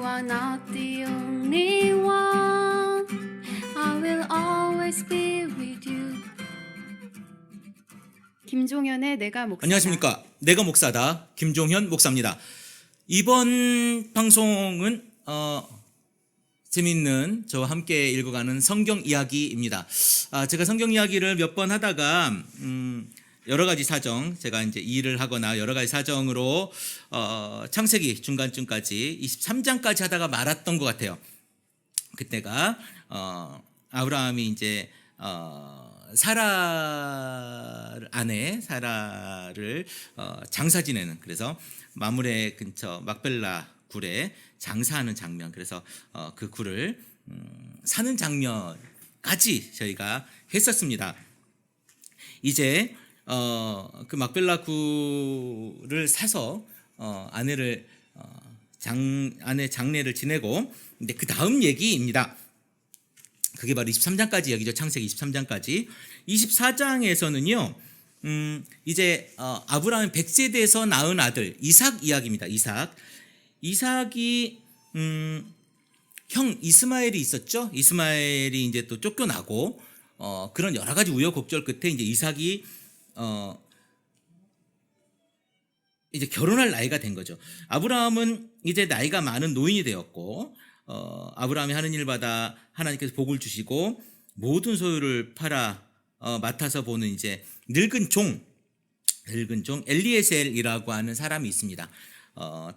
You are not the only one. I will always be with you. 김종현의 내가 목사다. 안녕하십니까. 내가 목사다. 김종현 목사입니다. 이번 방송은 재미있는 저와 함께 읽어가는 성경 이야기입니다. 제가 성경 이야기를 몇 번 하다가 여러 가지 사정, 제가 이제 일을 하거나 여러 가지 사정으로 창세기 중간쯤까지 23장까지 하다가 말았던 것 같아요. 그때가 아브라함이 이제 아내 사라를 장사 지내는, 그래서 마므레 근처 막벨라 굴에 장사하는 장면, 그래서 그 굴을 사는 장면까지 저희가 했었습니다. 이제 그 막벨라 굴을 사서 아내 장례를 지내고, 근데 그 다음 얘기입니다. 그게 바로 23장까지 얘기죠. 창세기 23장까지. 24장에서는요, 이제 아브라함 100세대에서 낳은 아들 이삭 이야기입니다. 이삭이 형 이스마엘이 있었죠. 이스마엘이 이제 또 쫓겨나고 그런 여러 가지 우여곡절 끝에 이제 이삭이 이제 결혼할 나이가 된 거죠. 아브라함은 이제 나이가 많은 노인이 되었고, 아브라함이 하는 일마다 하나님께서 복을 주시고 모든 소유를 팔아 맡아서 보는 이제 늙은 종 엘리에셀이라고 하는 사람이 있습니다.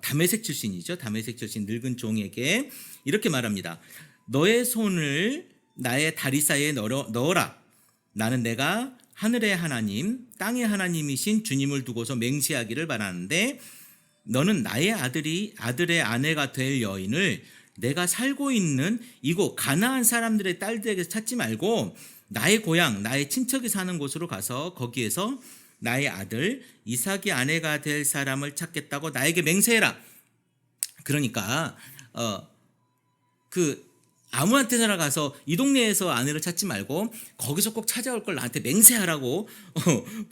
다메섹 출신이죠. 다메섹 출신 늙은 종에게 이렇게 말합니다. 너의 손을 나의 다리 사이에 넣어라. 나는 내가 하늘의 하나님, 땅의 하나님이신 주님을 두고서 맹세하기를 바라는데, 너는 나의 아들의 아내가 될 여인을 내가 살고 있는 이곳 가나안 사람들의 딸들에게서 찾지 말고 나의 고향, 나의 친척이 사는 곳으로 가서 거기에서 나의 아들 이삭의 아내가 될 사람을 찾겠다고 나에게 맹세해라. 그러니까 아무한테나 가서 이 동네에서 아내를 찾지 말고 거기서 꼭 찾아올 걸 나한테 맹세하라고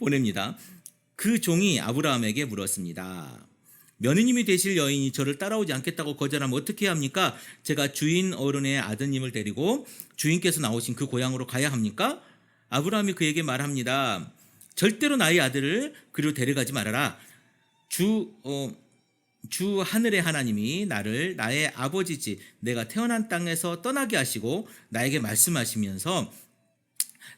보냅니다. 그 종이 아브라함에게 물었습니다. 며느님이 되실 여인이 저를 따라오지 않겠다고 거절하면 어떻게 해야 합니까? 제가 주인 어른의 아드님을 데리고 주인께서 나오신 그 고향으로 가야 합니까? 아브라함이 그에게 말합니다. 절대로 나의 아들을 그리로 데려가지 말아라. 주 하늘의 하나님이 나를 나의 아버지 집, 내가 태어난 땅에서 떠나게 하시고 나에게 말씀하시면서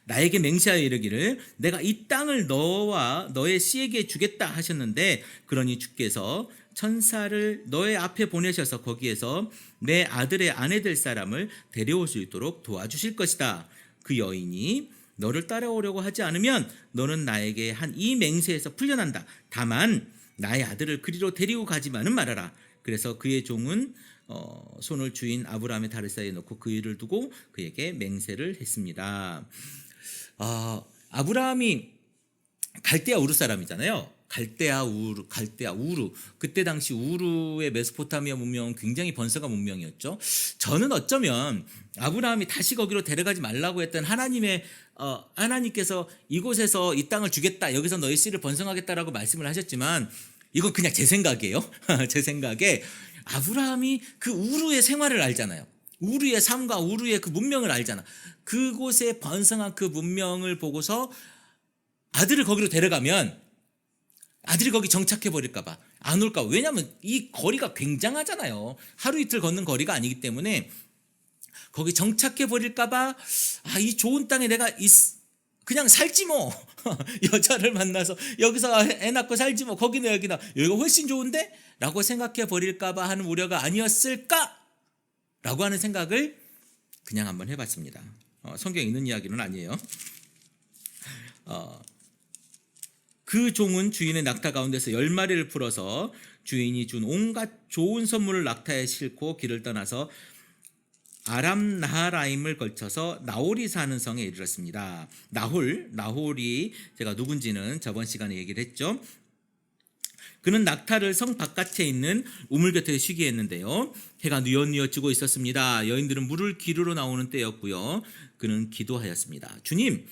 나에게 맹세하여 이르기를 내가 이 땅을 너와 너의 씨에게 주겠다 하셨는데, 그러니 주께서 천사를 너의 앞에 보내셔서 거기에서 내 아들의 아내 될 사람을 데려올 수 있도록 도와주실 것이다. 그 여인이 너를 따라오려고 하지 않으면 너는 나에게 한 이 맹세에서 풀려난다. 다만 나의 아들을 그리로 데리고 가지만은 말아라. 그래서 그의 종은 손을 주인 아브라함의 다리 사이에 놓고 그 일을 두고 그에게 맹세를 했습니다. 아브라함이 갈대아 우르 사람이잖아요. 갈대아 우르. 그때 당시 우르의 메소포타미아 문명은 굉장히 번성한 문명이었죠. 저는 어쩌면 아브라함이 다시 거기로 데려가지 말라고 했던 하나님께서 이곳에서 이 땅을 주겠다, 여기서 너희 씨를 번성하겠다라고 말씀을 하셨지만, 이건 그냥 제 생각이에요. 제 생각에 아브라함이 그 우르의 생활을 알잖아요. 우르의 삶과 우르의 그 문명을 알잖아. 그곳에 번성한 그 문명을 보고서 아들을 거기로 데려가면 아들이 거기 정착해 버릴까 봐 안 올까 봐. 왜냐하면 이 거리가 굉장하잖아요. 하루 이틀 걷는 거리가 아니기 때문에 거기 정착해 버릴까 봐, 이 좋은 땅에 내가 그냥 살지 뭐. 여자를 만나서 여기서 애 낳고 살지 뭐. 거기는 여기가 훨씬 좋은데? 라고 생각해 버릴까 봐 하는 우려가 아니었을까? 라고 하는 생각을 그냥 한번 해봤습니다. 성경에 있는 이야기는 아니에요. 그 종은 주인의 낙타 가운데서 10마리를 풀어서 주인이 준 온갖 좋은 선물을 낙타에 싣고 길을 떠나서 아람 나하라임을 걸쳐서 나홀이 사는 성에 이르렀습니다. 나홀이 제가 누군지는 저번 시간에 얘기를 했죠. 그는 낙타를 성 바깥에 있는 우물 곁에 쉬게 했는데요. 해가 뉘엿뉘엿 지고 있었습니다. 여인들은 물을 기르러 나오는 때였고요. 그는 기도하였습니다. 주님,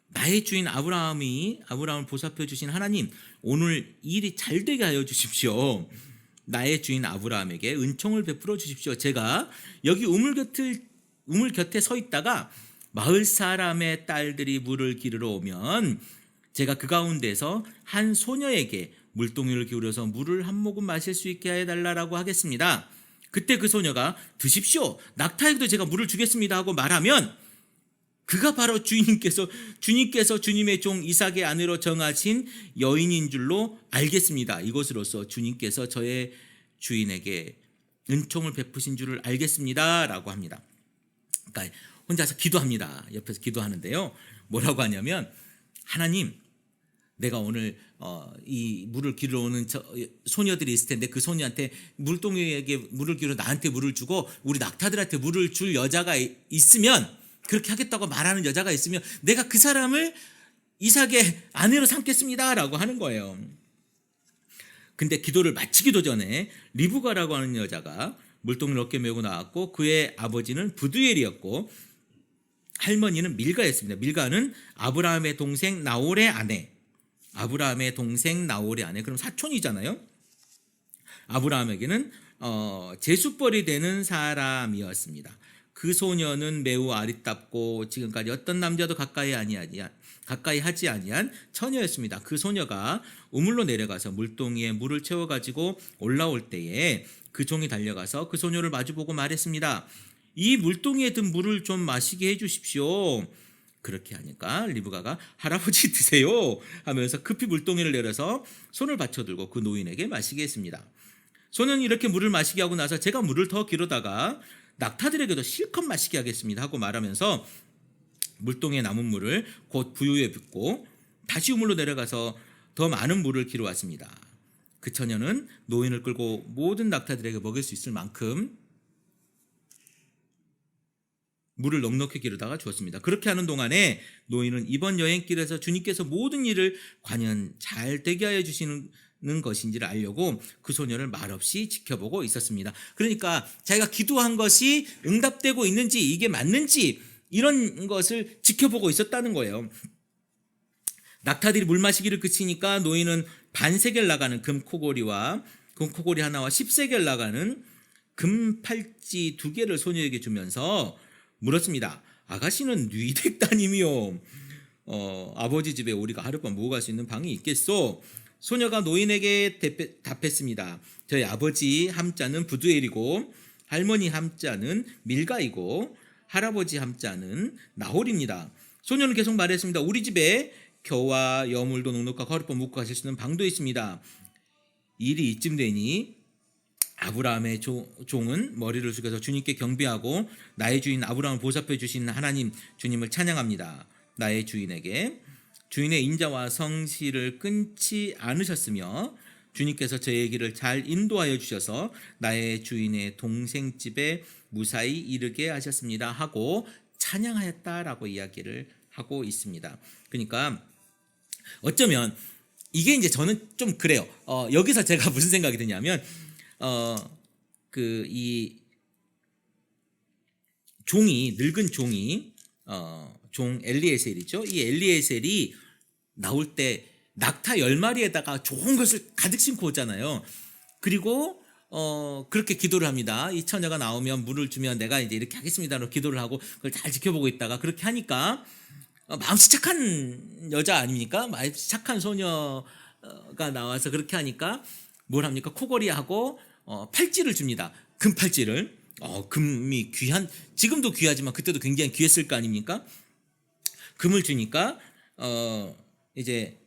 나의 주인 아브라함을 보살펴 주신 하나님, 오늘 일이 잘 되게 하여 주십시오. 나의 주인 아브라함에게 은총을 베풀어 주십시오. 제가 여기 우물 곁에 서 있다가 마을 사람의 딸들이 물을 기르러 오면 제가 그 가운데서 한 소녀에게 물동이를 기울여서 물을 한 모금 마실 수 있게 해달라고 하겠습니다. 그때 그 소녀가 드십시오. 낙타에게도 제가 물을 주겠습니다 하고 말하면 그가 바로 주님께서 주님의 종 이삭의 아내로 정하신 여인인 줄로 알겠습니다. 이것으로써 주님께서 저의 주인에게 은총을 베푸신 줄을 알겠습니다 라고 합니다. 그러니까 혼자서 기도합니다. 옆에서 기도하는데요. 뭐라고 하냐면 하나님, 내가 오늘 이 물을 기르러 오는 소녀들이 있을 텐데 그 소녀한테 물동이에게 물을 기르러 나한테 물을 주고 우리 낙타들한테 물을 줄 여자가 있으면, 그렇게 하겠다고 말하는 여자가 있으면 내가 그 사람을 이삭의 아내로 삼겠습니다 라고 하는 거예요. 근데 기도를 마치기도 전에 리브가라고 하는 여자가 물동이를 어깨에 메고 나왔고 그의 아버지는 부두엘이었고 할머니는 밀가였습니다. 밀가는 아브라함의 동생 나홀의 아내. 그럼 사촌이잖아요. 아브라함에게는 제수벌이 되는 사람이었습니다. 그 소녀는 매우 아리답고 지금까지 어떤 남자도 가까이 하지 아니한 처녀였습니다. 그 소녀가 우물로 내려가서 물동이에 물을 채워가지고 올라올 때에 그 종이 달려가서 그 소녀를 마주보고 말했습니다. 이 물동이에 든 물을 좀 마시게 해주십시오. 그렇게 하니까 리브가가 할아버지 드세요 하면서 급히 물동이를 내려서 손을 받쳐들고 그 노인에게 마시게 했습니다. 소녀는 이렇게 물을 마시게 하고 나서 제가 물을 더 기르다가 낙타들에게도 실컷 마시게 하겠습니다 하고 말하면서 물동에 남은 물을 곧 부유에 붓고 다시 우물로 내려가서 더 많은 물을 기르왔습니다. 그 처녀는 노인을 끌고 모든 낙타들에게 먹일 수 있을 만큼 물을 넉넉히 기르다가 주었습니다. 그렇게 하는 동안에 노인은 이번 여행길에서 주님께서 모든 일을 과연 잘 되게 하여 주시는 것인지를 알려고 그 소녀를 말없이 지켜보고 있었습니다. 그러니까 자기가 기도한 것이 응답되고 있는지 이게 맞는지 이런 것을 지켜보고 있었다는 거예요. 낙타들이 물 마시기를 그치니까 노인은 반세겔 나가는 금코고리 하나와 10세겔 나가는 금팔찌 2개를 소녀에게 주면서 물었습니다. 아가씨는 뉘댁 따님이요. 아버지 집에 우리가 하룻밤 묵어 갈 수 있는 방이 있겠소? 소녀가 노인에게 답했습니다. 저희 아버지 함자는 부두엘이고 할머니 함자는 밀가이고 할아버지 함자는 나홀입니다. 소녀는 계속 말했습니다. 우리 집에 겨와 여물도 넉넉하고 하룻밤 묵고 가실 수 있는 방도 있습니다. 일이 이쯤 되니 아브라함의 종은 머리를 숙여서 주님께 경배하고 나의 주인 아브라함을 보살펴 주신 하나님 주님을 찬양합니다. 나의 주인에게 주인의 인자와 성실을 끊지 않으셨으며 주님께서 저의 길을 잘 인도하여 주셔서 나의 주인의 동생 집에 무사히 이르게 하셨습니다 하고 찬양하였다라고 이야기를 하고 있습니다. 그러니까 어쩌면 이게 이제 저는 좀 그래요. 여기서 제가 무슨 생각이 드냐면 이 종이 늙은 종이 종 엘리에셀이죠. 이 엘리에셀이 나올 때 낙타 10마리에다가 좋은 것을 가득 싣고 오잖아요. 그리고 그렇게 기도를 합니다. 이 처녀가 나오면 물을 주면 내가 이제 이렇게 하겠습니다로 기도를 하고 그걸 잘 지켜보고 있다가 그렇게 하니까 마음씨 착한 여자 아닙니까? 마음씨 착한 소녀가 나와서 그렇게 하니까 뭘 합니까? 코걸이하고 팔찌를 줍니다. 금팔찌를. 금이 지금도 귀하지만 그때도 굉장히 귀했을 거 아닙니까? 금을 주니까 이제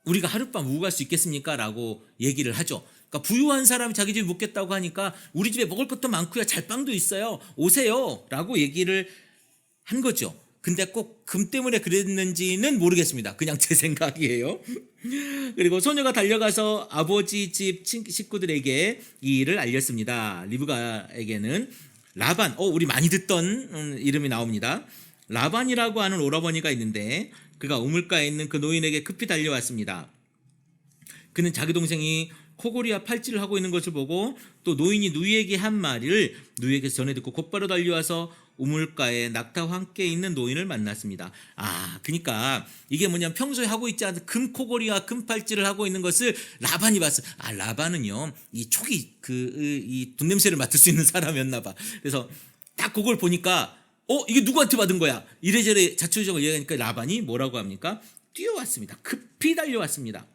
우리가 하룻밤 묵고 갈 수 있겠습니까? 라고 얘기를 하죠. 그러니까 부유한 사람이 자기 집에 묵겠다고 하니까 우리 집에 먹을 것도 많고요. 잘빵도 있어요. 오세요. 라고 얘기를 한 거죠. 근데 꼭 금 때문에 그랬는지는 모르겠습니다. 그냥 제 생각이에요. 그리고 소녀가 달려가서 아버지 집 식구들에게 이 일을 알렸습니다. 리브가에게는 라반, 우리 많이 듣던 이름이 나옵니다. 라반이라고 하는 오라버니가 있는데 그가 우물가에 있는 그 노인에게 급히 달려왔습니다. 그는 자기 동생이 코골이와 팔찌를 하고 있는 것을 보고 또 노인이 누이에게 한 말을 누이에게서 전해 듣고 곧바로 달려와서 우물가에 낙타와 함께 있는 노인을 만났습니다. 그러니까 이게 뭐냐면 평소에 하고 있지 않은 금코골이와 금팔찌를 하고 있는 것을 라반이 봤어요. 라반은요, 이 촉이 이 돈 냄새를 맡을 수 있는 사람이었나 봐. 그래서 딱 그걸 보니까 이게 누구한테 받은 거야? 이래저래 자초지종을 이야기하니까 라반이 뭐라고 합니까? 뛰어왔습니다. 급히 달려왔습니다.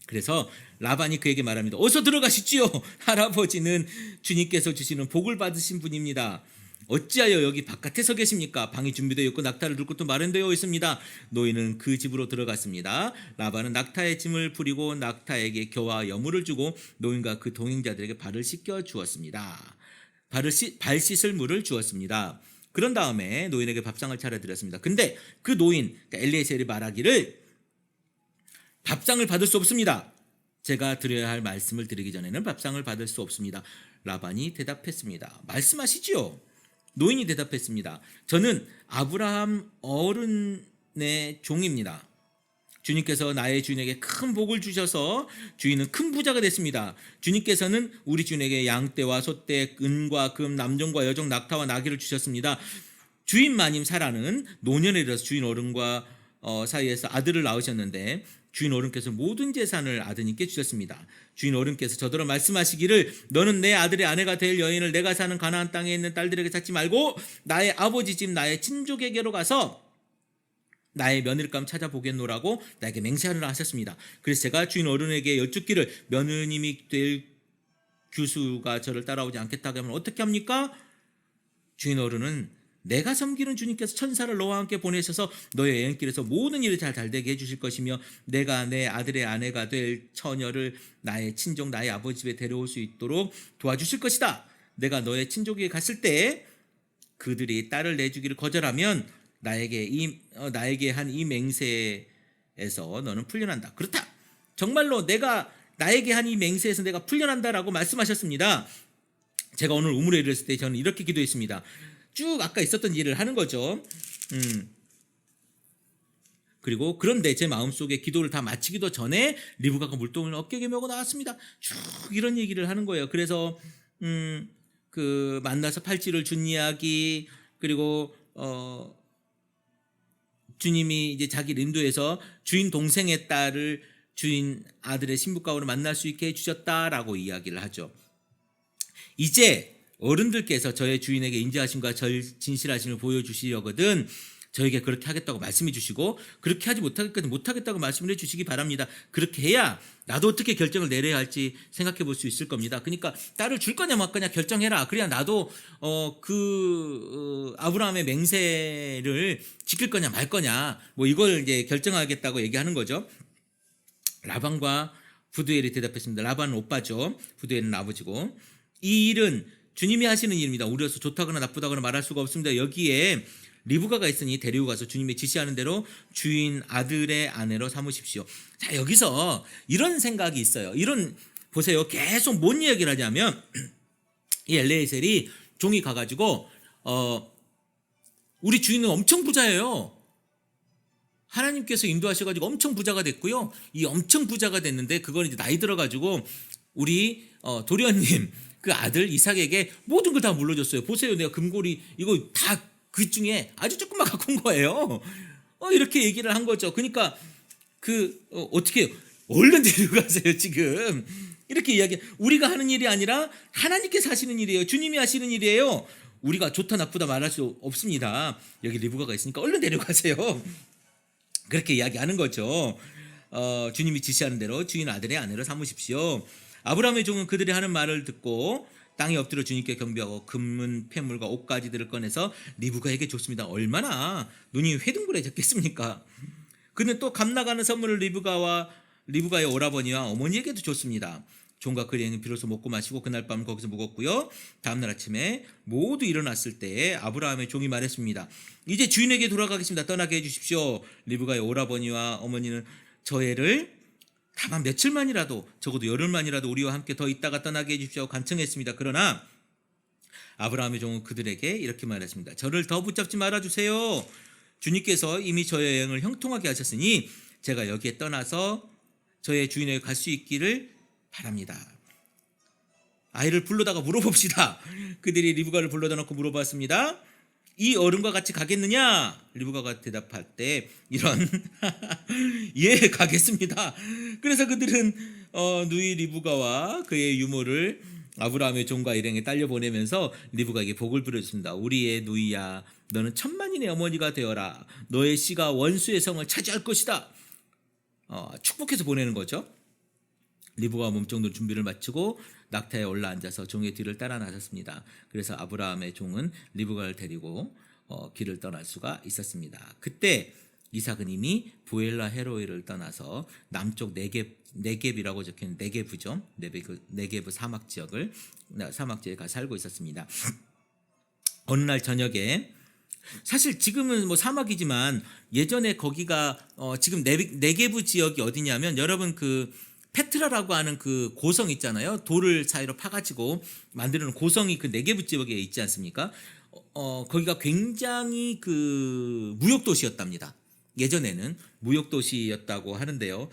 그래서 라반이 그에게 말합니다. 어서 들어가시지요. 할아버지는 주님께서 주시는 복을 받으신 분입니다. 어찌하여 여기 바깥에 서 계십니까? 방이 준비되어 있고 낙타를 둘 곳도 마련되어 있습니다. 노인은 그 집으로 들어갔습니다. 라반은 낙타의 짐을 부리고 낙타에게 겨와 여물을 주고 노인과 그 동행자들에게 발을 씻겨 주었습니다. 발 씻을 물을 주었습니다. 그런 다음에 노인에게 밥상을 차려드렸습니다. 근데 그 노인, 그러니까 엘리에셀이 말하기를 밥상을 받을 수 없습니다. 제가 드려야 할 말씀을 드리기 전에는 밥상을 받을 수 없습니다. 라반이 대답했습니다. 말씀하시지요. 노인이 대답했습니다. 저는 아브라함 어른의 종입니다. 주님께서 나의 주인에게 큰 복을 주셔서 주인은 큰 부자가 됐습니다. 주님께서는 우리 주인에게 양떼와 소떼, 은과 금, 남종과 여종, 낙타와 나귀를 주셨습니다. 주인 마님 사라는 노년에 이르러서 주인 어른과 사이에서 아들을 낳으셨는데 주인 어른께서 모든 재산을 아드님께 주셨습니다. 주인 어른께서 저더러 말씀하시기를 너는 내 아들의 아내가 될 여인을 내가 사는 가나안 땅에 있는 딸들에게 찾지 말고 나의 아버지 집 나의 친족에게로 가서 나의 며느리감 찾아보겠노라고 나에게 맹세하느라 하셨습니다. 그래서 제가 주인 어른에게 여쭙기를 며느님이 될 규수가 저를 따라오지 않겠다고 하면 어떻게 합니까? 주인 어른은 내가 섬기는 주님께서 천사를 너와 함께 보내셔서 너의 여행길에서 모든 일을 잘 되게 해주실 것이며 내가 내 아들의 아내가 될 처녀를 나의 친족 나의 아버지 집에 데려올 수 있도록 도와주실 것이다. 내가 너의 친족에게 갔을 때 그들이 딸을 내주기를 거절하면 나에게 한 이 맹세에서 너는 풀려난다. 그렇다. 정말로 나에게 한 이 맹세에서 내가 풀려난다라고 말씀하셨습니다. 제가 오늘 우물에 이르렀을 때 저는 이렇게 기도했습니다. 쭉 아까 있었던 일을 하는 거죠. 그리고 그런데 제 마음속에 기도를 다 마치기도 전에 리브가가 물동을 어깨에 메고 나왔습니다. 쭉 이런 얘기를 하는 거예요. 그래서 그 만나서 팔찌를 준 이야기, 그리고 주님이 이제 자기를 인도해서 주인 동생의 딸을 주인 아들의 신부가으로 만날 수 있게 해주셨다라고 이야기를 하죠. 이제 어른들께서 저의 주인에게 인자하심과 진실하심을 보여주시려거든 저에게 그렇게 하겠다고 말씀해 주시고 그렇게 하지 못하겠다고 말씀을 해주시기 바랍니다. 그렇게 해야 나도 어떻게 결정을 내려야 할지 생각해 볼 수 있을 겁니다. 그러니까 딸을 줄 거냐 말 거냐 결정해라. 그래야 나도 아브라함의 맹세를 지킬 거냐 말 거냐 이걸 이제 결정하겠다고 얘기하는 거죠. 라반과 부두엘이 대답했습니다. 라반은 오빠죠. 부두엘은 아버지고 이 일은 주님이 하시는 일입니다. 우리로서 좋다거나 나쁘다거나 말할 수가 없습니다. 여기에 리브가가 있으니 데리고 가서 주님이 지시하는 대로 주인 아들의 아내로 삼으십시오. 자, 여기서 이런 생각이 있어요. 보세요. 계속 뭔 이야기를 하냐면 이 엘리에셀이 종이 가가지고 우리 주인은 엄청 부자예요. 하나님께서 인도하셔가지고 엄청 부자가 됐고요. 이 엄청 부자가 됐는데 그건 이제 나이 들어가지고 우리 도련님 그 아들 이삭에게 모든 걸 다 물려줬어요. 보세요. 내가 금고리 이거 다 그 중에 아주 조금만 갖고 온 거예요. 이렇게 얘기를 한 거죠. 그러니까 어떻게 얼른 데려가세요 지금. 이렇게 이야기. 우리가 하는 일이 아니라 하나님께서 하시는 일이에요. 주님이 하시는 일이에요. 우리가 좋다 나쁘다 말할 수 없습니다. 여기 리브가가 있으니까 얼른 데려가세요. 그렇게 이야기하는 거죠. 주님이 지시하는 대로 주인 아들의 아내로 삼으십시오. 아브라함의 종은 그들이 하는 말을 듣고 땅에 엎드려 주님께 경배하고 금은 폐물과 옷가지들을 꺼내서 리브가에게 줬습니다. 얼마나 눈이 회둥그레졌겠습니까? 그는 또 값나가는 선물을 리브가의 오라버니와 어머니에게도 줬습니다. 종과 그 여인은 비로소 먹고 마시고 그날 밤 거기서 묵었고요. 다음날 아침에 모두 일어났을 때 아브라함의 종이 말했습니다. 이제 주인에게 돌아가겠습니다. 떠나게 해주십시오. 리브가의 오라버니와 어머니는 저 애를 다만 며칠만이라도 적어도 열흘만이라도 우리와 함께 더 있다가 떠나게 해주십시오 간청했습니다. 그러나 아브라함의 종은 그들에게 이렇게 말했습니다. 저를 더 붙잡지 말아주세요. 주님께서 이미 저의 여행을 형통하게 하셨으니 제가 여기에 떠나서 저의 주인에게 갈 수 있기를 바랍니다. 아이를 불러다가 물어봅시다. 그들이 리브가를 불러다 놓고 물어봤습니다. 이 어른과 같이 가겠느냐? 리브가가 대답할 때 이런 예, 가겠습니다. 그래서 그들은 누이 리브가와 그의 유모를 아브라함의 종과 일행에 딸려 보내면서 리브가에게 복을 빌어줍니다. 우리의 누이야, 너는 천만인의 어머니가 되어라. 너의 씨가 원수의 성을 차지할 것이다. 축복해서 보내는 거죠. 리브가가 몸종들 준비를 마치고 낙타에 올라앉아서 종의 뒤를 따라 나섰습니다. 그래서 아브라함의 종은 리브가를 데리고 길을 떠날 수가 있었습니다. 그때 이삭은 이미 부엘라 헤로이를 떠나서 남쪽 네겝이라고 적힌 네게브죠. 네게브 사막 지역에 가 살고 있었습니다. 어느 날 저녁에, 사실 지금은 뭐 사막이지만 예전에 거기가 지금 네게브 지역이 어디냐면, 여러분 그 페트라라고 하는 그 고성 있잖아요. 돌을 사이로 파가지고 만드는 고성이 그 네게브 지역에 있지 않습니까? 거기가 굉장히 그 무역 도시였답니다. 예전에는 무역 도시였다고 하는데요.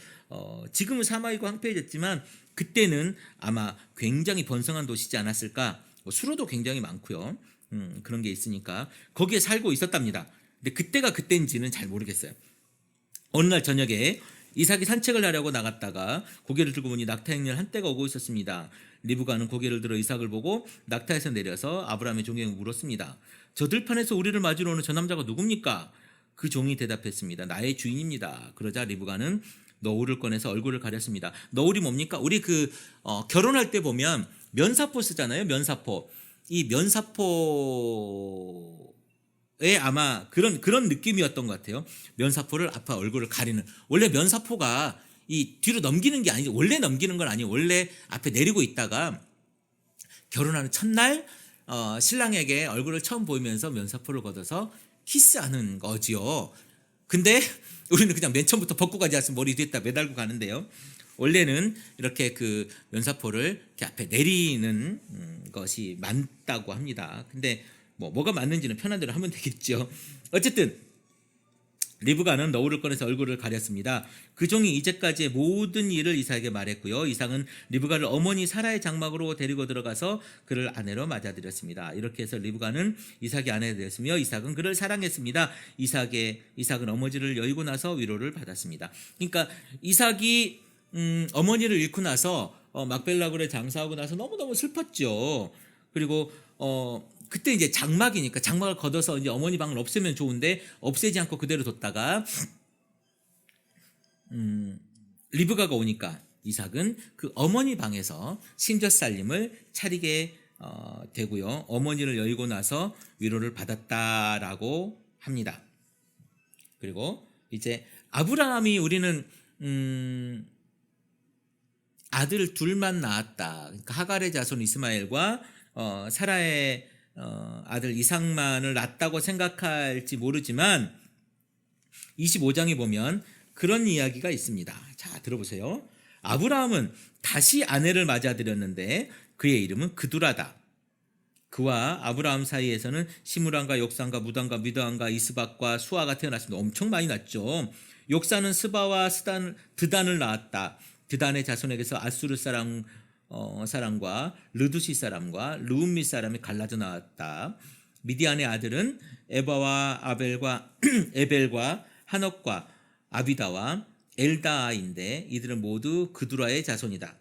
지금은 사막이고 황폐해졌지만 그때는 아마 굉장히 번성한 도시지 않았을까. 수로도 굉장히 많고요. 그런 게 있으니까 거기에 살고 있었답니다. 근데 그때가 그때인지는 잘 모르겠어요. 어느 날 저녁에 이삭이 산책을 하려고 나갔다가 고개를 들고 보니 낙타 행렬 한 떼가 오고 있었습니다. 리브가는 고개를 들어 이삭을 보고 낙타에서 내려서 아브라함의 종에게 물었습니다. 저 들판에서 우리를 맞으러 오는 저 남자가 누굽니까? 그 종이 대답했습니다. 나의 주인입니다. 그러자 리브가는 너울을 꺼내서 얼굴을 가렸습니다. 너울이 뭡니까? 우리 결혼할 때 보면 면사포 쓰잖아요. 면사포. 이 면사포 아마 그런 느낌이었던 것 같아요. 면사포를 앞에 얼굴을 가리는. 원래 면사포가 이 뒤로 넘기는 게 아니죠. 원래 넘기는 건 아니에요. 원래 앞에 내리고 있다가 결혼하는 첫날 신랑에게 얼굴을 처음 보이면서 면사포를 걷어서 키스하는 거지요. 근데 우리는 그냥 맨 처음부터 벗고 가지 않으면 머리 뒤에다 매달고 가는데요. 원래는 이렇게 그 면사포를 이렇게 앞에 내리는 것이 맞다고 합니다. 근데 뭐가 맞는지는 편한 대로 하면 되겠죠. 어쨌든 리브가는 너울을 꺼내서 얼굴을 가렸습니다. 그 종이 이제까지의 모든 일을 이삭에게 말했고요. 이삭은 리브가를 어머니 사라의 장막으로 데리고 들어가서 그를 아내로 맞아들였습니다. 이렇게 해서 리브가는 이삭의 아내가 되었으며 이삭은 그를 사랑했습니다. 이삭은 어머니를 여의고 나서 위로를 받았습니다. 그러니까 이삭이 어머니를 잃고 나서 막벨라굴에 장사하고 나서 너무너무 슬펐죠. 그리고 그때 이제 장막이니까 장막을 걷어서 이제 어머니 방을 없애면 좋은데 없애지 않고 그대로 뒀다가 리브가가 오니까 이삭은 그 어머니 방에서 심젓살림을 차리게 되고요. 어머니를 여의고 나서 위로를 받았다라고 합니다. 그리고 이제 아브라함이 우리는 아들 둘만 낳았다. 그러니까 하갈의 자손 이스마엘과 사라의 아들 이삭만을 낳았다고 생각할지 모르지만 25장에 보면 그런 이야기가 있습니다. 자, 들어보세요. 아브라함은 다시 아내를 맞아들였는데 그의 이름은 그두라다. 그와 아브라함 사이에서는 시므람과 욕산과 무단과 미드안과 이스박과 수아가 태어났습니다. 엄청 많이 낳죠. 욕산은 스바와 드단을 낳았다. 드단의 자손에게서 아수르 사람과 르두시 사람과 르움미 사람이 갈라져 나왔다. 미디안의 아들은 에바와 에벨과 하녹과 아비다와 엘다아인데 이들은 모두 그두라의 자손이다.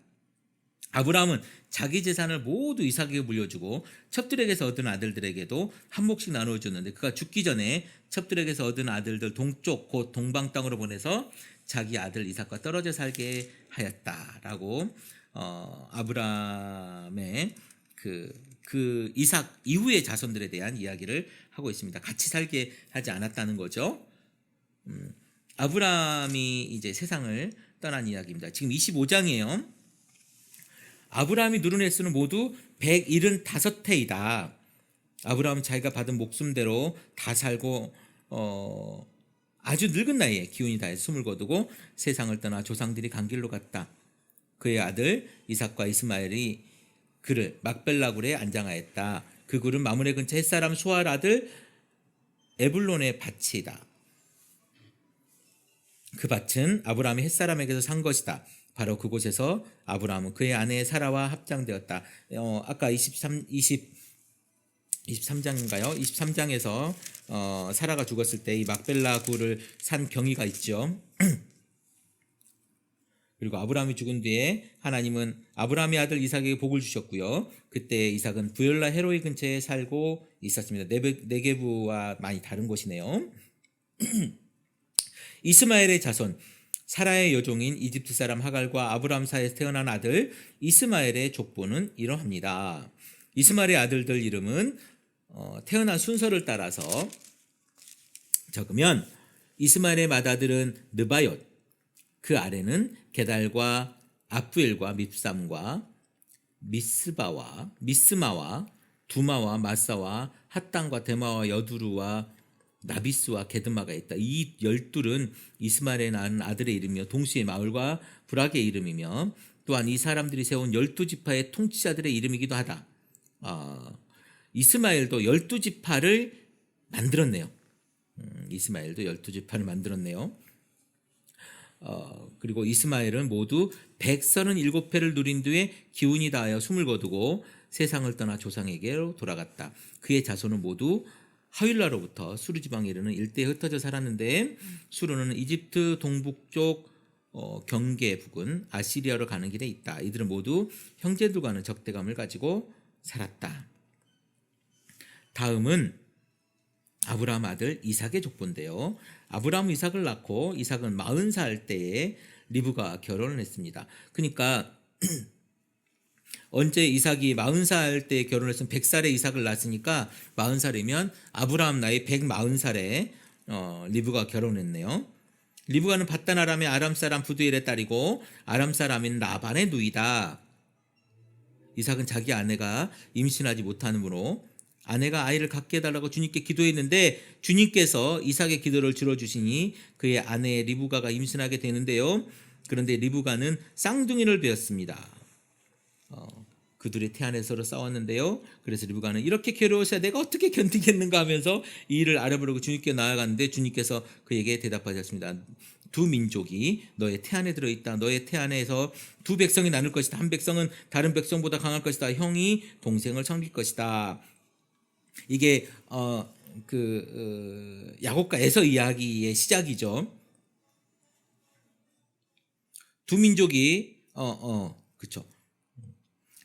아브라함은 자기 재산을 모두 이삭에게 물려주고 첩들에게서 얻은 아들들에게도 한 몫씩 나누어줬는데 그가 죽기 전에 첩들에게서 얻은 아들들 동쪽 곧 동방 땅으로 보내서 자기 아들 이삭과 떨어져 살게 하였다라고 아브라함의 그 이삭 이후의 자손들에 대한 이야기를 하고 있습니다. 같이 살게 하지 않았다는 거죠. 아브라함이 이제 세상을 떠난 이야기입니다. 지금 25장이에요. 아브라함이 누른 횟수는 모두 175해이다. 아브라함은 자기가 받은 목숨대로 다 살고 아주 늙은 나이에 기운이 다해 숨을 거두고 세상을 떠나 조상들이 간 길로 갔다. 그의 아들 이삭과 이스마엘이 그를 막벨라굴에 안장하였다. 그 굴은 마므레 근처 햇사람 수알 아들 에불론의 밭이다. 그 밭은 아브라함이 햇사람에게서 산 것이다. 바로 그곳에서 아브라함은 그의 아내 사라와 합장되었다. 아까 23, 23장인가요? 23장에서 사라가 죽었을 때 이 막벨라 굴을 산 경위가 있죠. 그리고 아브라함이 죽은 뒤에 하나님은 아브라함의 아들 이삭에게 복을 주셨고요. 그때 이삭은 부엘라 헤로이 근처에 살고 있었습니다. 네게부와 많이 다른 곳이네요. 이스마엘의 자손, 사라의 여종인 이집트 사람 하갈과 아브라함 사이에서 태어난 아들 이스마엘의 족보는 이러합니다. 이스마엘의 아들들 이름은 태어난 순서를 따라서 적으면 이스마엘의 맏아들은 느바옅, 그 아래는 게달과 아프엘과 밉삼과 미스마와 두마와 마사와 핫단과 데마와 여두루와 나비스와 게드마가 있다. 이 12은 이스마엘에 낳은 아들의 이름이며 동시에 마을과 부락의 이름이며 또한 이 사람들이 세운 12지파의 통치자들의 이름이기도 하다. 이스마엘도 12지파를 만들었네요. 이스마엘도 12지파를 만들었네요. 그리고 이스마엘은 모두 137회를 누린 뒤에 기운이 다하여 숨을 거두고 세상을 떠나 조상에게로 돌아갔다. 그의 자손은 모두 하윌라로부터 수르 지방에 이르는 일대에 흩어져 살았는데 수르는 이집트 동북쪽 경계 부근 아시리아로 가는 길에 있다. 이들은 모두 형제들과는 적대감을 가지고 살았다. 다음은 아브라함 아들 이삭의 족보인데요. 아브라함은 이삭을 낳고 이삭은 40살 때에 리브가 결혼을 했습니다. 그러니까 언제 이삭이 40살 때 결혼했으면 100살에 이삭을 낳았으니까 40살이면 아브라함 나이 140살에 리브가 결혼했네요. 리브가는 바단 아람의 아람 사람 부두엘의 딸이고 아람 사람인 라반의 누이다. 이삭은 자기 아내가 임신하지 못하므로 아내가 아이를 갖게 해달라고 주님께 기도했는데 주님께서 이삭의 기도를 들어주시니 그의 아내 리브가가 임신하게 되는데요. 그런데 리브가는 쌍둥이를 배었습니다. 그들의 태안에 서로 싸웠는데요. 그래서 리브가는 이렇게 괴로워서 내가 어떻게 견디겠는가 하면서 이 일을 알아보려고 주님께 나아갔는데 주님께서 그에게 대답하셨습니다. 두 민족이 너의 태안에 들어있다. 너의 태안에서 두 백성이 나눌 것이다. 한 백성은 다른 백성보다 강할 것이다. 형이 동생을 섬길 것이다. 이게 야곱과 에서 이야기의 시작이죠. 두 민족이 그렇죠.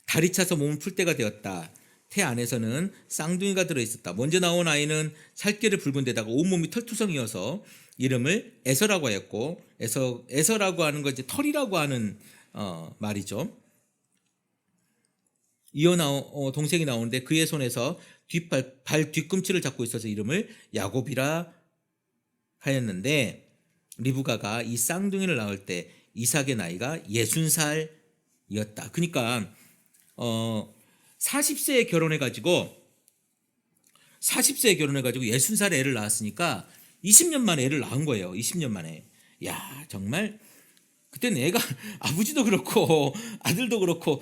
다리 차서 몸을 풀 때가 되었다. 태 안에서는 쌍둥이가 들어있었다. 먼저 나온 아이는 살결이 붉은 데다가 온몸이 털투성이어서 이름을 에서라고 하였고 에서라고 하는 건 이제 털이라고 하는 말이죠. 동생이 나오는데 그의 손에서 발 뒤꿈치를 잡고 있어서 이름을 야곱이라 하였는데 리브가가 이 쌍둥이를 낳을 때 이삭의 나이가 60살이었다. 그러니까 40세에 결혼해가지고 60살에 애를 낳았으니까 20년 만에 애를 낳은 거예요. 20년 만에. 야, 정말 그때는 애가 아버지도 그렇고 아들도 그렇고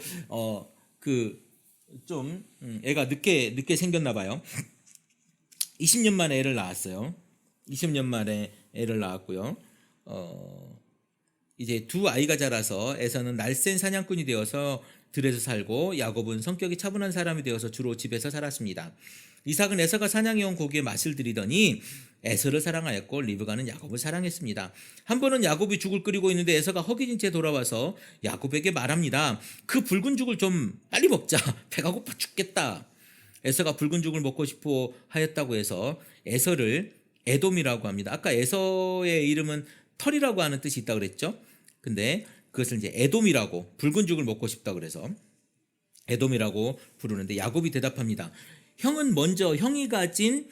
애가 늦게 생겼나 봐요. 20년 만에 애를 낳았어요. 20년 만에 애를 낳았고요. 이제 두 아이가 자라서 에서는 날쌘 사냥꾼이 되어서 들에서 살고 야곱은 성격이 차분한 사람이 되어서 주로 집에서 살았습니다. 이삭은 에서가 사냥해온 고기에 맛을 들이더니 에서를 사랑하였고 리브가는 야곱을 사랑했습니다. 한 번은 야곱이 죽을 끓이고 있는데 에서가 허기진 채 돌아와서 야곱에게 말합니다. 그 붉은 죽을 좀 빨리 먹자. 배가 고파 죽겠다. 에서가 붉은 죽을 먹고 싶어 하였다고 해서 에서를 에돔이라고 합니다. 아까 에서의 이름은 털이라고 하는 뜻이 있다고 그랬죠. 근데 그것을 이제 에돔이라고, 붉은 죽을 먹고 싶다 그래서 에돔이라고 부르는데 야곱이 대답합니다. 형이 가진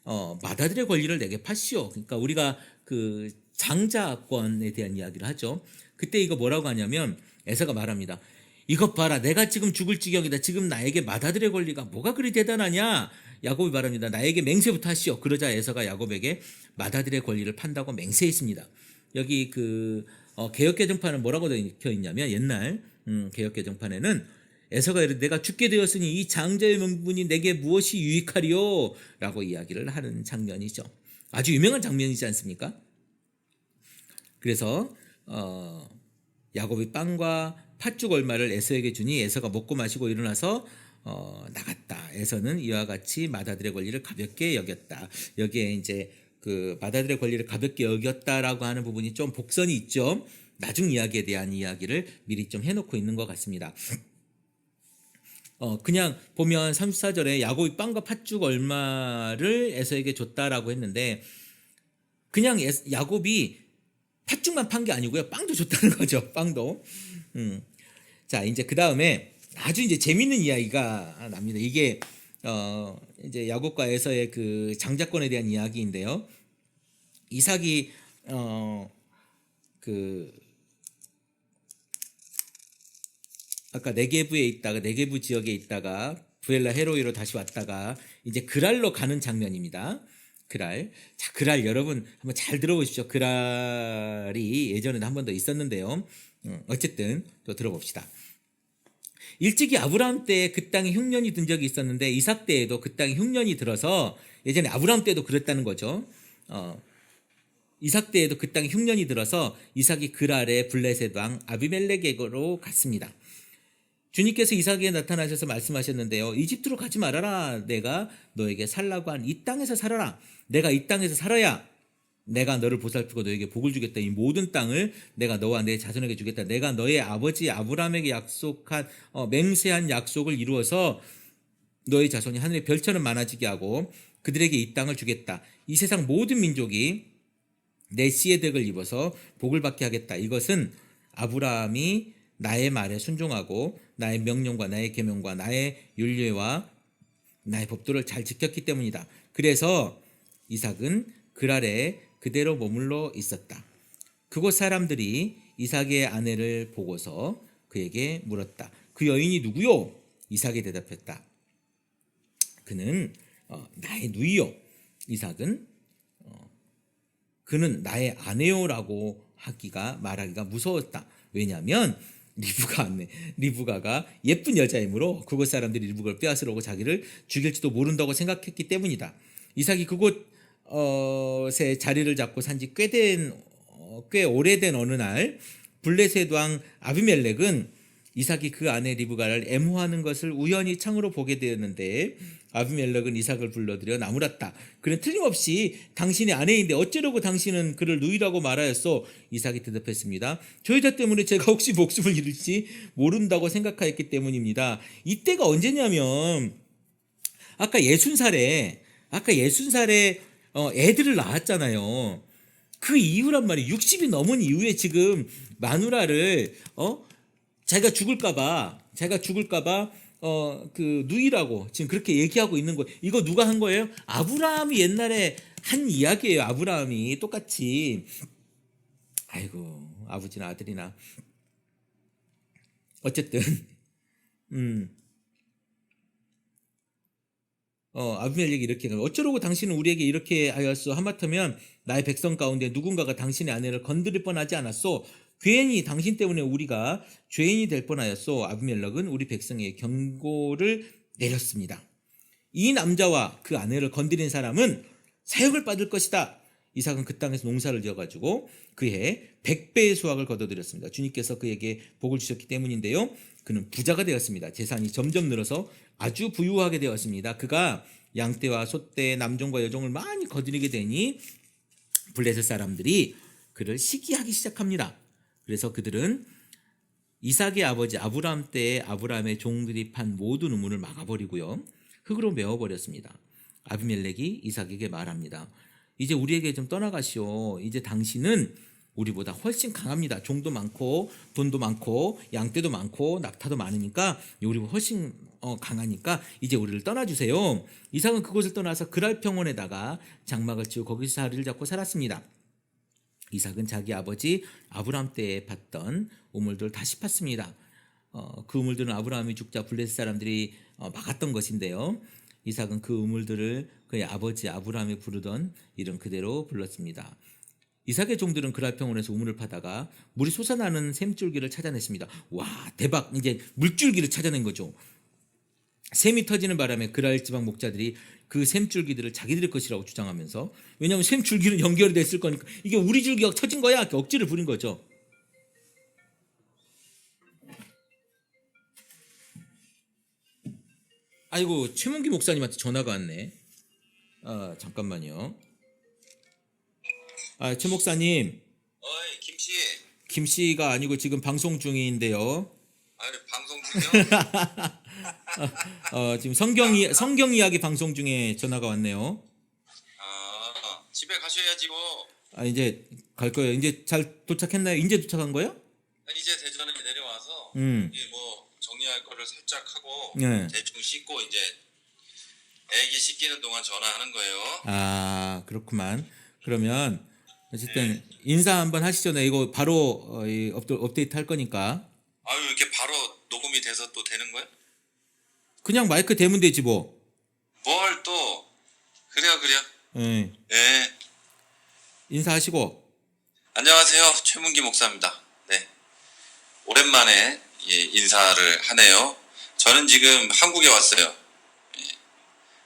맏아들의 권리를 내게 파시오. 그러니까 우리가 그 장자권에 대한 이야기를 하죠. 그때 이거 뭐라고 하냐면 에서가 말합니다. 이것 봐라, 내가 지금 죽을 지경이다. 지금 나에게 맏아들의 권리가 뭐가 그리 대단하냐. 야곱이 말합니다. 나에게 맹세부터 하시오. 그러자 에서가 야곱에게 맏아들의 권리를 판다고 맹세했습니다. 여기 개역개정판은 뭐라고 되어 있냐면 옛날 개역개정판에는 에서가 이르되 내가 죽게 되었으니 이 장자의 명분이 내게 무엇이 유익하리요? 라고 이야기를 하는 장면이죠. 아주 유명한 장면이지 않습니까? 그래서 야곱이 빵과 팥죽 얼마를 에서에게 주니 에서가 먹고 마시고 일어나서 나갔다. 에서는 이와 같이 맏아들의 권리를 가볍게 여겼다. 여기에 이제 그 맏아들의 권리를 가볍게 여겼다라고 하는 부분이 좀 복선이 있죠. 나중 이야기에 대한 이야기를 미리 좀 해놓고 있는 것 같습니다. 그냥 보면 34절에 야곱이 빵과 팥죽 얼마를 에서에게 줬다라고 했는데 그냥 야곱이 팥죽만 판 게 아니고요. 빵도 줬다는 거죠. 빵도. 자, 이제 그 다음에 아주 이제 재밌는 이야기가 납니다. 이게 이제 야곱과 에서의 그 장자권에 대한 이야기인데요. 이삭이 그 아까 네게부에 있다가 네게부 지역에 있다가 부엘라 헤로이로 다시 왔다가 이제 그랄로 가는 장면입니다. 그랄. 자, 그랄 여러분 한번 잘 들어보십시오. 그랄이 예전에도 한 번 더 있었는데요. 어쨌든 또 들어봅시다. 일찍이 아브라함 때 그 땅에 흉년이 든 적이 있었는데 이삭 때에도 그 땅에 흉년이 들어서 예전에 아브라함 때도 그랬다는 거죠. 이삭 때에도 그 땅에 흉년이 들어서 이삭이 그랄의 블레셋 왕 아비멜렉에게로 갔습니다. 주님께서 이삭에게 나타나셔서 말씀하셨는데요. 이집트로 가지 말아라. 내가 너에게 살라고 한 이 땅에서 살아라. 내가 이 땅에서 살아야 내가 너를 보살피고 너에게 복을 주겠다. 이 모든 땅을 내가 너와 내 자손에게 주겠다. 내가 너의 아버지 아브라함에게 약속한 맹세한 약속을 이루어서 너의 자손이 하늘의 별처럼 많아지게 하고 그들에게 이 땅을 주겠다. 이 세상 모든 민족이 내 씨의 덕을 입어서 복을 받게 하겠다. 이것은 아브라함이 나의 말에 순종하고 나의 명령과 나의 계명과 나의 율례와 나의 법도를 잘 지켰기 때문이다. 그래서 이삭은 그랄에 그대로 머물러 있었다. 그곳 사람들이 이삭의 아내를 보고서 그에게 물었다. 그 여인이 누구요? 이삭이 대답했다. 그는 나의 누이요. 이삭은 그는 나의 아내요라고 말하기가 무서웠다. 왜냐하면 리브가가 예쁜 여자이므로 그곳 사람들이 리브가를 빼앗으려고 자기를 죽일지도 모른다고 생각했기 때문이다. 이삭이 그곳에 자리를 잡고 산지 꽤 오래된 어느 날 블레셋 왕 아비멜렉은 이삭이 그 아내 리브가를 애모하는 것을 우연히 창으로 보게 되었는데 아비멜렉은 이삭을 불러들여 나무랐다. 그는 틀림없이 당신의 아내인데 어쩌려고 당신은 그를 누이라고 말하였소? 이삭이 대답했습니다. 저 여자 때문에 제가 혹시 목숨을 잃을지 모른다고 생각하였기 때문입니다. 이때가 언제냐면 아까 60살에 애들을 낳았잖아요. 그 이후란 말이에요. 60이 넘은 이후에 지금 마누라를 자기가 죽을까봐 그 누이라고 지금 그렇게 얘기하고 있는 거예요. 이거 누가 한 거예요? 아브라함이 옛날에 한 이야기예요. 아브라함이 똑같이. 아이고, 아버지나 아들이나. 어쨌든 아비멜렉이 이렇게 어쩌려고 당신은 우리에게 이렇게 하였소? 하마터면 나의 백성 가운데 누군가가 당신의 아내를 건드릴 뻔하지 않았소? 괜히 당신 때문에 우리가 죄인이 될 뻔하였소. 아비멜렉은 우리 백성에게 경고를 내렸습니다. 이 남자와 그 아내를 건드린 사람은 사형을 받을 것이다. 이삭은 그 땅에서 농사를 지어가지고 그해 100배의 수확을 거둬들였습니다. 주님께서 그에게 복을 주셨기 때문인데요. 그는 부자가 되었습니다. 재산이 점점 늘어서 아주 부유하게 되었습니다. 그가 양떼와 소떼, 남종과 여종을 많이 거두게 되니 블레셋 사람들이 그를 시기하기 시작합니다. 그래서 그들은 이삭의 아버지 아브라함 때에 아브라함의 종들이 판 모든 우물을 막아버리고요. 흙으로 메워버렸습니다. 아비멜렉이 이삭에게 말합니다. 이제 우리에게 좀 떠나가시오. 이제 당신은 우리보다 훨씬 강합니다. 종도 많고 돈도 많고 양떼도 많고 낙타도 많으니까 우리보다 훨씬 강하니까 이제 우리를 떠나주세요. 이삭은 그곳을 떠나서 그랄 평원에다가 장막을 치고 거기서 자리를 잡고 살았습니다. 이삭은 자기 아버지 아브라함 때에 팠던 우물들을 다시 팠습니다. 그 우물들은 아브라함이 죽자 블레셋 사람들이 막았던 것인데요. 이삭은 그 우물들을 그의 아버지 아브라함이 부르던 이름 그대로 불렀습니다. 이삭의 종들은 그랄 평원에서 우물을 파다가 물이 솟아나는 샘줄기를 찾아냈습니다. 와, 대박! 이제 물줄기를 찾아낸 거죠. 샘이 터지는 바람에 그랄 지방 목자들이 그 샘줄기들을 자기들의 것이라고 주장하면서, 왜냐하면 샘줄기는 연결이 됐을 거니까 이게 우리 줄기가 터진 거야 이렇게 억지를 부린 거죠. 아이고, 최문기 목사님한테 전화가 왔네. 아, 잠깐만요. 아, 최 목사님, 어이 김씨. 김 씨가 아니고 지금 방송 중인데요. 아니 방송 중이요? 지금 성경 이야기 방송 중에 전화가 왔네요. 아 집에 가셔야지 뭐. 아, 이제 갈 거예요. 이제 잘 도착했나요? 이제 도착한 거예요? 이제 대전에 내려와서 음. 이게 뭐 정리할 거를 살짝 하고 네. 대충 씻고 이제 애기 씻기는 동안 전화하는 거예요. 아, 그렇구만. 그러면 어쨌든 인사 한번 하시죠. 네, 이거 바로 이 업데이트 할 거니까. 아유 이렇게 바로 녹음이 돼서 또 되는 거야? 그냥 마이크 대면 되지 뭐. 뭘 또 그래요. 예. 네. 인사하시고. 안녕하세요 최문기 목사입니다. 네. 오랜만에 인사를 하네요. 저는 지금 한국에 왔어요.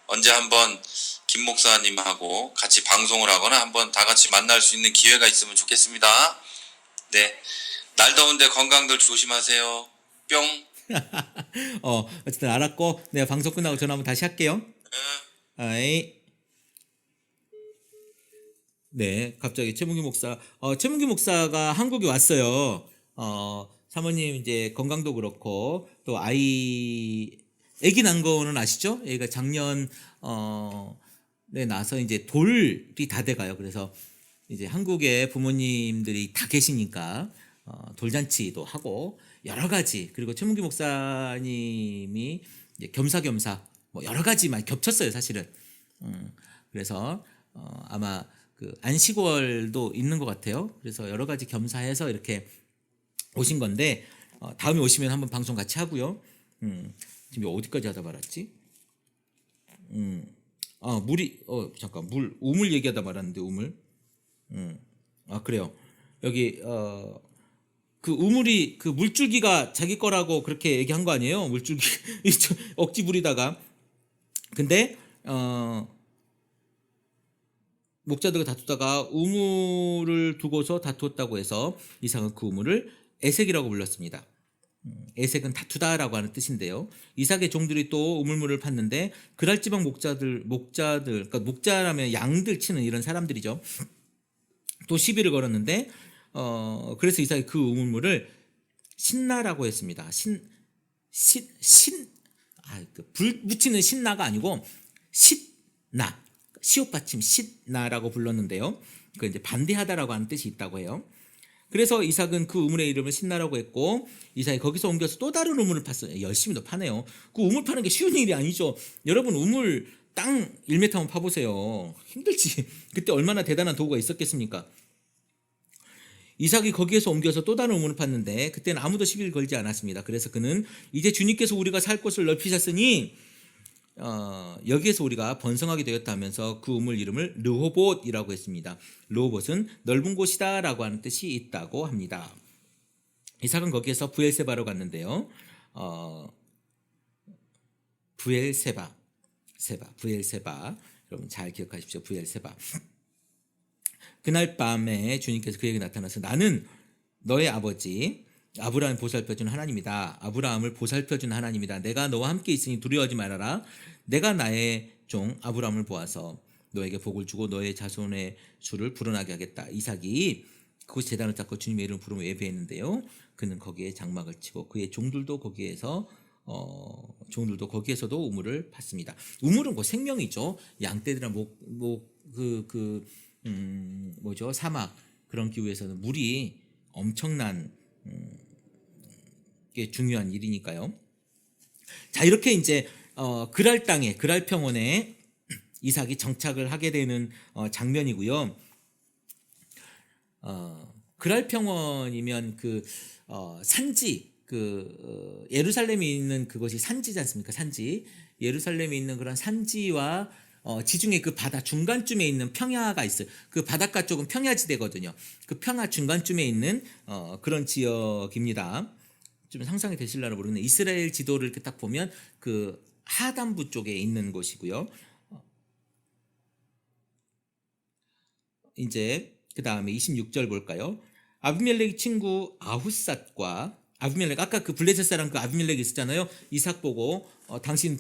언제 한번 김 목사님하고 같이 방송을 하거나 한번 다 같이 만날 수 있는 기회가 있으면 좋겠습니다. 네. 날 더운데 건강들 조심하세요. 뿅. 어쨌든 알았고 내가 방송 끝나고 전화 한번 다시 할게요. 아이. 네, 갑자기 최문기 목사가 한국에 왔어요. 사모님 이제 건강도 그렇고 또 아기 난 거는 아시죠? 애가 작년 나서 이제 돌이 다 돼가요. 그래서 이제 한국에 부모님들이 다 계시니까 돌잔치도 하고 여러 가지, 그리고 최문기 목사님이 이제 겸사겸사 뭐 여러 가지만 겹쳤어요, 사실은. 그래서 아마 그 안식월도 있는 것 같아요. 그래서 여러 가지 겸사해서 이렇게 오신 건데 다음에 오시면 한번 방송 같이 하고요. 지금 어디까지 하다 말았지? 물이 잠깐 우물 얘기하다 말았는데 우물. 그래요. 여기 그 우물이 그 물줄기가 자기 거라고 그렇게 얘기한 거 아니에요? 물줄기 억지 부리다가. 근데 목자들과 다투다가 우물을 두고서 다투었다고 해서 이삭은 그 우물을 에색이라고 불렀습니다. 에색은 다투다라고 하는 뜻인데요. 이삭의 종들이 또 우물물을 팠는데 그랄 지방 목자들 그러니까 목자라면 양들 치는 이런 사람들이죠. 또 시비를 걸었는데 그래서 이삭이 그 우물물을 신나라고 했습니다. 불 붙이는 신나가 아니고 신나, 시옷 받침 신나라고 불렀는데요. 그 이제 반대하다라고 하는 뜻이 있다고 해요. 그래서 이삭은 그 우물의 이름을 신나라고 했고 이삭이 거기서 옮겨서 또 다른 우물을 팠어요. 열심히 더 파네요. 그 우물 파는 게 쉬운 일이 아니죠. 여러분 우물 땅 1m만 파보세요. 힘들지. 그때 얼마나 대단한 도구가 있었겠습니까? 이삭이 거기에서 옮겨서 또 다른 우물을 팠는데 그때는 아무도 시비를 걸지 않았습니다. 그래서 그는 이제 주님께서 우리가 살 곳을 넓히셨으니 여기에서 우리가 번성하게 되었다 하면서 그 우물 이름을 르호봇이라고 했습니다. 르호봇은 넓은 곳이다 라고 하는 뜻이 있다고 합니다. 이삭은 거기에서 부엘세바로 갔는데요. 부엘세바 여러분 잘 기억하십시오. 부엘세바. 그날 밤에 주님께서 그에게 나타나서 나는 너의 아버지 아브라함을 보살펴준 하나님이다. 아브라함을 보살펴준 하나님이다. 내가 너와 함께 있으니 두려워하지 말아라. 내가 나의 종 아브라함을 보아서 너에게 복을 주고 너의 자손의 수를 불어나게 하겠다. 이삭이 그곳 제단을 쌓고 주님의 이름을 부르며 예배했는데요. 그는 거기에 장막을 치고 그의 종들도 거기에서도 우물을 팠습니다. 우물은 그 생명이죠. 양떼들이나 사막 그런 기후에서는 물이 엄청난 게 중요한 일이니까요. 자, 이렇게 이제 그랄 땅에 그랄 평원에 이삭이 정착을 하게 되는 장면이고요. 그랄 평원이면 그 산지 예루살렘에 있는 그것이 산지지 않습니까? 산지. 예루살렘에 있는 그런 산지와 지중해 그 바다 중간쯤에 있는 평야가 있어요. 그 바닷가 쪽은 평야지대거든요. 그 평야 중간쯤에 있는 그런 지역입니다. 좀 상상이 되실려나 모르겠네. 이스라엘 지도를 이렇게 딱 보면 그 하단부 쪽에 있는 곳이고요. 이제 그 다음에 26절 볼까요? 아비멜렉의 친구 아훗삿과 아비멜렉 아까 그 블레셋 사람 그 아비멜렉 있었잖아요. 이삭 보고 당신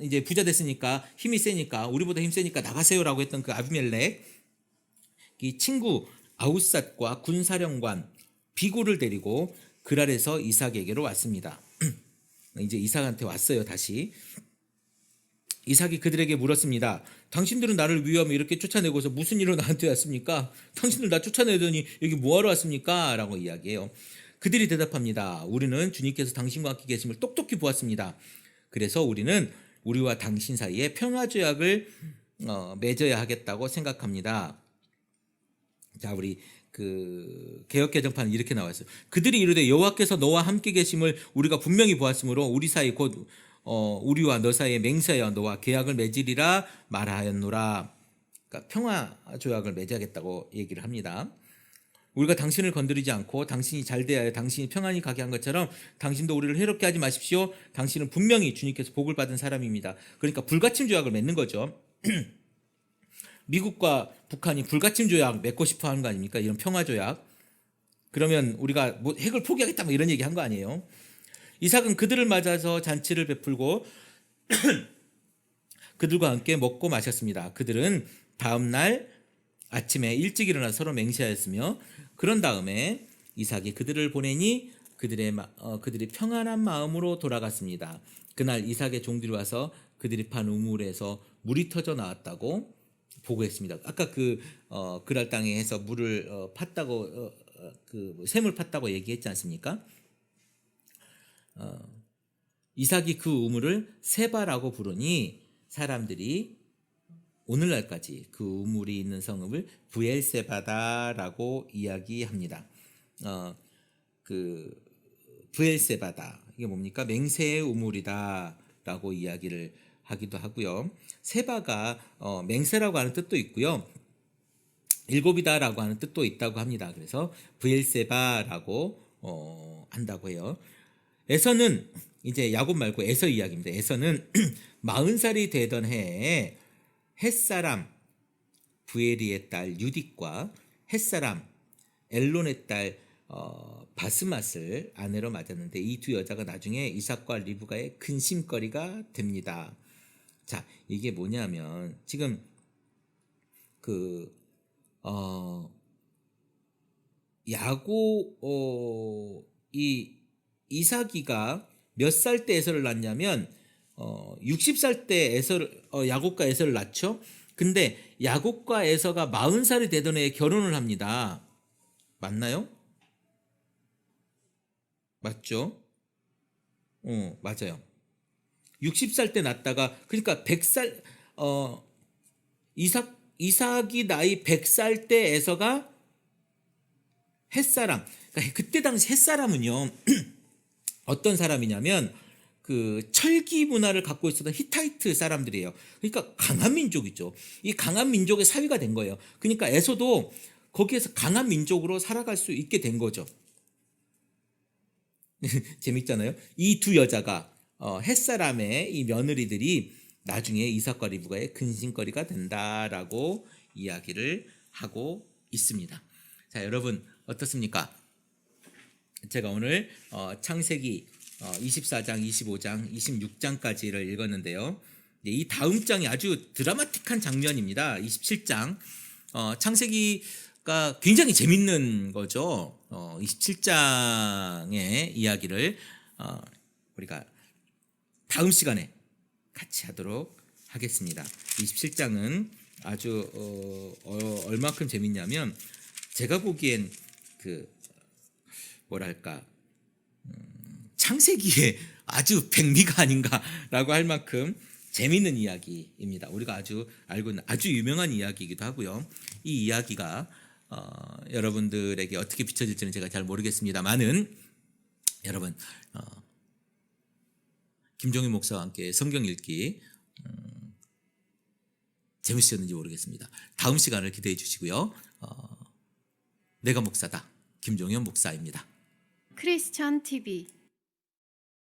이제 부자 됐으니까 힘이 세니까 우리보다 힘 세니까 나가세요라고 했던 그 아비멜렉 이 친구 아웃삿과 군사령관 비굴을 데리고 그랄에서 이삭에게로 왔습니다. 이제 이삭한테 왔어요. 다시 이삭이 그들에게 물었습니다. 당신들은 나를 위하며 이렇게 쫓아내고서 무슨 일로 나한테 왔습니까? 당신들 나 쫓아내더니 여기 뭐하러 왔습니까? 라고 이야기해요. 그들이 대답합니다. 우리는 주님께서 당신과 함께 계심을 똑똑히 보았습니다. 그래서 우리는 우리와 당신 사이에 평화조약을 맺어야 하겠다고 생각합니다. 자, 우리 그 개역 개정판은 이렇게 나와 있어요. 그들이 이르되 여호와께서 너와 함께 계심을 우리가 분명히 보았으므로 우리 사이 곧 우리와 너 사이에 맹세하여 너와 계약을 맺으리라 말하였노라. 그러니까 평화 조약을 맺어야겠다고 얘기를 합니다. 우리가 당신을 건드리지 않고 당신이 잘 대하여 당신이 평안히 가게 한 것처럼 당신도 우리를 해롭게 하지 마십시오. 당신은 분명히 주님께서 복을 받은 사람입니다. 그러니까 불가침 조약을 맺는 거죠. 미국과 북한이 불가침 조약 맺고 싶어 하는 거 아닙니까? 이런 평화 조약. 그러면 우리가 뭐 핵을 포기하겠다 뭐 이런 얘기 한 거 아니에요? 이삭은 그들을 맞아서 잔치를 베풀고 그들과 함께 먹고 마셨습니다. 그들은 다음 날 아침에 일찍 일어나 서로 맹세하였으며 그런 다음에 이삭이 그들을 보내니 그들이 평안한 마음으로 돌아갔습니다. 그날 이삭의 종들이 와서 그들이 판 우물에서 물이 터져 나왔다고 보고했습니다. 아까 그랄 땅에 해서 물을 팠다고 그 샘을 팠다고 얘기했지 않습니까? 이삭이 그 우물을 세바라고 부르니 사람들이 오늘날까지 그 우물이 있는 성읍을 부엘세바다라고 이야기합니다. 그 부엘세바다 이게 뭡니까? 맹세의 우물이다라고 이야기를 하기도 하고요. 세바가 맹세라고 하는 뜻도 있고요. 일곱이다라고 하는 뜻도 있다고 합니다. 그래서 부엘세바라고 한다고 해요. 에서는 이제 야곱 말고 에서 이야기입니다. 에서는 40살이 되던 해에 햇사람 부에리의 딸 유딕과 햇사람 엘론의 딸 바스맛을 아내로 맞았는데 이 두 여자가 나중에 이삭과 리브가의 근심거리가 됩니다. 자, 이게 뭐냐면 지금 이 이삭이가 몇 살 때 에서를 낳냐면 60살 때 야곱과 에서를 낳죠. 근데 야곱과 에서가 40살이 되던 해에 결혼을 합니다. 맞나요? 맞죠? 맞아요. 60살 때 낳다가 그러니까 100살 이삭이 나이 100살 때 에서가 햇사람. 그러니까 그때 당시 햇사람은요. 어떤 사람이냐면 그 철기 문화를 갖고 있었던 히타이트 사람들이에요. 그러니까 강한 민족이죠. 이 강한 민족의 사위가 된 거예요. 그러니까 에서도 거기에서 강한 민족으로 살아갈 수 있게 된 거죠. 재밌잖아요. 이 두 여자가 햇사람의 이 며느리들이 나중에 이삭과 리브가의 근심거리가 된다라고 이야기를 하고 있습니다. 자, 여러분 어떻습니까? 제가 오늘 창세기 24장, 25장, 26장까지를 읽었는데요. 이 다음 장이 아주 드라마틱한 장면입니다. 27장. 창세기가 굉장히 재밌는 거죠. 27장의 이야기를 우리가 다음 시간에 같이 하도록 하겠습니다. 27장은 아주 얼마큼 재밌냐면 제가 보기엔 창세기에 아주 백미가 아닌가라고 할 만큼 재밌는 이야기입니다. 우리가 아주 알고 있는 아주 유명한 이야기이기도 하고요. 이 이야기가 여러분들에게 어떻게 비춰질지는 제가 잘 모르겠습니다만은 여러분 김종인 목사와 함께 성경 읽기 재밌으셨는지 모르겠습니다. 다음 시간을 기대해 주시고요. 내가 목사다 김종현 목사입니다. 크리스찬 TV